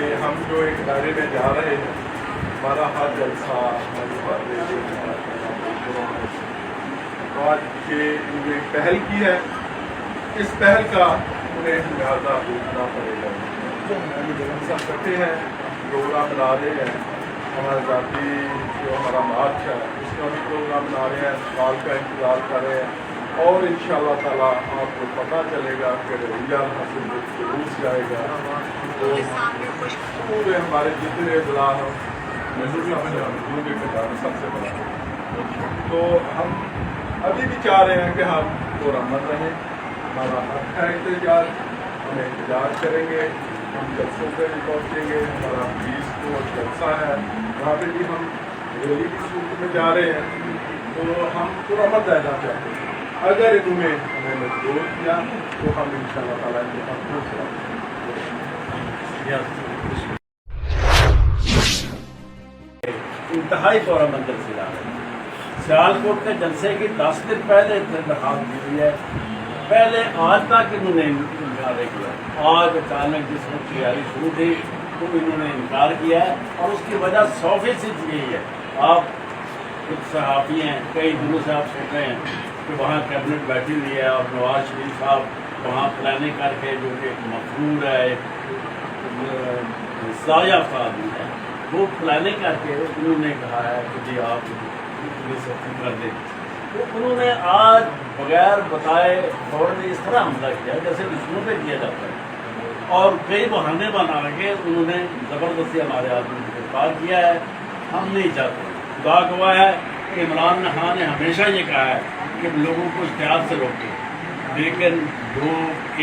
کہ ہم جو ایک ادارے میں جا رہے ہیں، ہمارا ہر جلسہ آج کے جو ایک پہل کی ہے، اس پہل کا انہیں لہٰذا دیکھنا پڑے گا۔ ہم سب کرتے ہیں، پروگرام بنا رہے ہیں، ہمارا ذاتی جو ہمارا مارچ ہے اس کا بھی پروگرام بنا رہے ہیں، سال کا انتظار کر رہے ہیں، اور انشاءاللہ تعالیٰ آپ کو پتہ چلے گا کہ رویہ حاصل ضرور جائے گا۔ تو پورے ہمارے جتنے اضلاع ہیں سب سے بڑا، تو ہم ابھی بھی چاہ رہے ہیں کہ ہم پرامن رہیں، ہمارا حق ہے احتجاج، ہم احتجاج کریں گے، ہم جلسوں پہ بھی پہنچیں گے، ہمارا 20 کو جلسہ ہے، وہاں پہ بھی ہم ریلی کی صورت میں جا رہے ہیں، تو ہم پرامن رہنا چاہتے ہیں۔ اگر انہوں نے ہمیں مجبور کیا تو ہم انشاءاللہ تعالیٰ ان کے ہم انتہائی طور پر جلسے جا رہے ہیں۔ سیالکوٹ کے جلسے کی 10 دن پہلے درخواست دی ہوئی ہے، پہلے آج تک انہوں نے انکار کیا، آج اچانک جس وقت تیاری شروع تھی تو انہوں نے انکار کیا ہے، اور اس کی وجہ 100% یہی ہے۔ آپ کچھ صحافی ہیں، کئی دنوں سے آپ سن رہے ہیں کہ وہاں کیبنٹ بیٹھی ہوئی ہے، اور نواز شریف صاحب وہاں پلاننگ کر کے جو کہ ایک مفہور ہے، ایک ضائع آدمی ہے، وہ پلاننگ کر کے انہوں نے کہا ہے کہ جی آپ سختی کر دیں۔ تو انہوں نے آج بغیر بتائے فوراً اس طرح حملہ کیا جیسے دشمنوں پہ کیا جاتا ہے، اور کئی بہانے بنا کے انہوں نے زبردستی ہمارے آدمی کو گرفتار کیا ہے۔ ہم نہیں چاہتے، خدا گواہ ہے کہ عمران خان نے ہمیشہ یہ کہا ہے کہ لوگوں کو اشتہار سے روکیں، لیکن وہ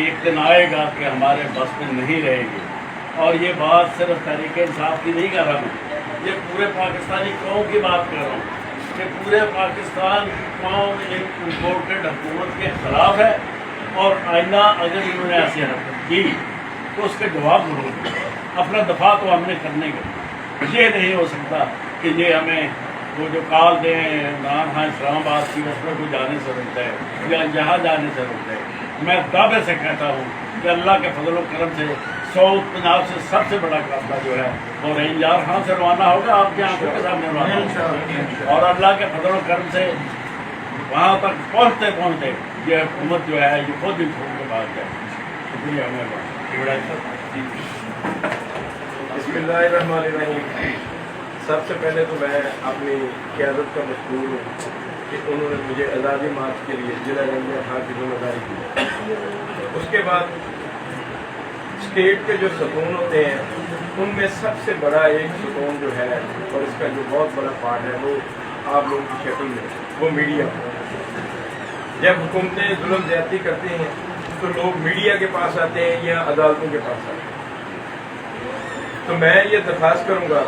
ایک دن آئے گا کہ ہمارے بس میں نہیں رہے گی، اور یہ بات صرف تحریک انصاف کی نہیں کر رہا ہوں، یہ پورے پاکستانی قوم کی بات کر رہا ہوں کہ پورے پاکستان قوم امپورٹڈ حکومت کے خلاف ہے، اور آئندہ اگر انہوں نے ایسی حرکت کی تو اس کے جواب ضرور دیں۔ اپنا دفاع تو ہم نے کرنے کا، یہ نہیں ہو سکتا کہ یہ ہمیں وہ جو کال دیں عمران خان اسلام آباد کی اس میں کوئی جانے سے روکتا ہے یا یہاں جانے سے روکتا ہے۔ میں دعوے سے کہتا ہوں کہ اللہ کے فضل و کرم سے سعود پنجاب سے سب سے بڑا قافلہ جو ہے وہ رینجار خان سے روانہ ہوگا، آپ کی آنکھوں کے سامنے روانہ ہوگا، اور اللہ کے فضل و کرم سے وہاں تک پہنچتے پہنچتے یہ حکومت جو ہے یہ خود ہی چھوڑ کے بھاگ جائے۔ شکریہ بسم اللہ الرحمن الرحیم۔ سب سے پہلے تو میں اپنی قیادت کا مشکور ہوں کہ انہوں نے مجھے آزادی مارچ کے لیے ضلع رنجر خان کی ذمہ داری دی۔ اس کے بعد اسٹیٹ کے جو ستون ہوتے ہیں ان میں سب سے بڑا ایک ستون جو ہے، اور اس کا جو بہت بڑا پارٹ ہے، وہ آپ لوگوں کی شکل میں وہ میڈیا۔ جب حکومتیں ظلم زیادتی کرتے ہیں تو لوگ میڈیا کے پاس آتے ہیں یا عدالتوں کے پاس آتے ہیں۔ تو میں یہ درخواست کروں گا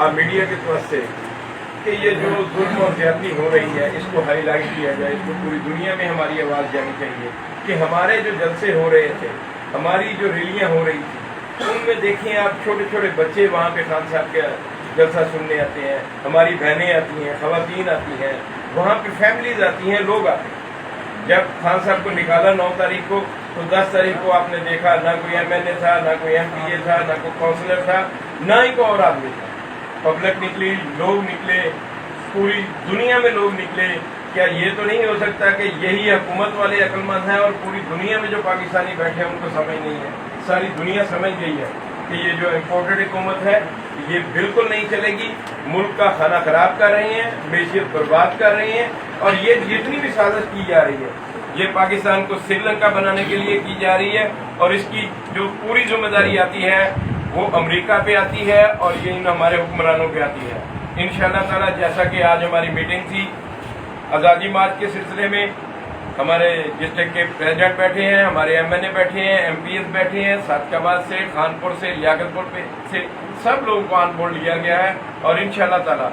آپ میڈیا کی طرف سے کہ یہ جو ظلم اور زیادتی ہو رہی ہے اس کو ہائی لائٹ کیا جائے، اس کو پوری دنیا میں ہماری آواز جانی چاہیے کہ ہمارے جو جلسے ہو رہے تھے، ہماری جو ریلیاں ہو رہی تھیں، ان میں دیکھیں آپ چھوٹے چھوٹے بچے وہاں پہ خان صاحب کا جلسہ سننے آتے ہیں، ہماری بہنیں آتی ہیں، خواتین آتی ہیں، وہاں پہ فیملیز آتی ہیں، لوگ آتے ہیں۔ جب خان صاحب کو نکالا 9 تاریخ کو تو 10 تاریخ کو آپ نے دیکھا نہ کوئی MLA تھا، نہ کوئی MPA تھا، نہ کوئی کونسلر تھا، نہ ہی کوئی اور آدمی تھا۔ پبلک نکلی، لوگ نکلے، پوری دنیا میں لوگ نکلے۔ کیا یہ تو نہیں ہو سکتا کہ یہی حکومت والے عقل مند ہیں اور پوری دنیا میں جو پاکستانی بیٹھے ہیں ان کو سمجھ نہیں ہے؟ ساری دنیا سمجھ گئی ہے کہ یہ جو امپورٹڈ حکومت ہے یہ بالکل نہیں چلے گی، ملک کا کھانا خراب کر رہے ہیں، معیشت برباد کر رہے ہیں، اور یہ جتنی بھی سازش کی جا رہی ہے یہ پاکستان کو سری لنکا بنانے کے لیے کی جا رہی ہے، اور اس کی جو پوری ذمہ داری آتی ہے وہ امریکہ پہ آتی ہے اور یہ ان ہمارے حکمرانوں پہ آتی ہے۔ انشاءاللہ تعالی جیسا کہ آج ہماری میٹنگ تھی آزادی مارچ کے سلسلے میں، ہمارے ڈسٹرکٹ کے پریزیڈنٹ بیٹھے ہیں، ہمارے MLA بیٹھے ہیں، MPs بیٹھے ہیں، صادقآباد سے، خانپور سے، لیاقت پور سے، سب لوگوں کو آن بورڈ لیا گیا ہے، اور انشاءاللہ تعالی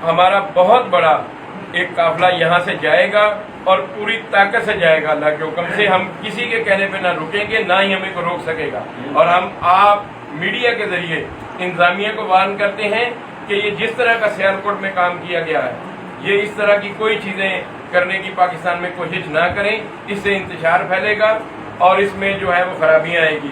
ہمارا بہت بڑا ایک قافلہ یہاں سے جائے گا اور پوری طاقت سے جائے گا۔ اللہ کے حکم سے ہم کسی کے کہنے پہ نہ رکیں گے، نہ ہی ہمیں کو روک سکے گا، اور ہم آپ میڈیا کے ذریعے انتظامیہ کو وارن کرتے ہیں کہ یہ جس طرح کا سیالکوٹ میں کام کیا گیا ہے یہ اس طرح کی کوئی چیزیں کرنے کی پاکستان میں کوشش نہ کریں، اس سے انتشار پھیلے گا اور اس میں جو ہے وہ خرابیاں آئے گی۔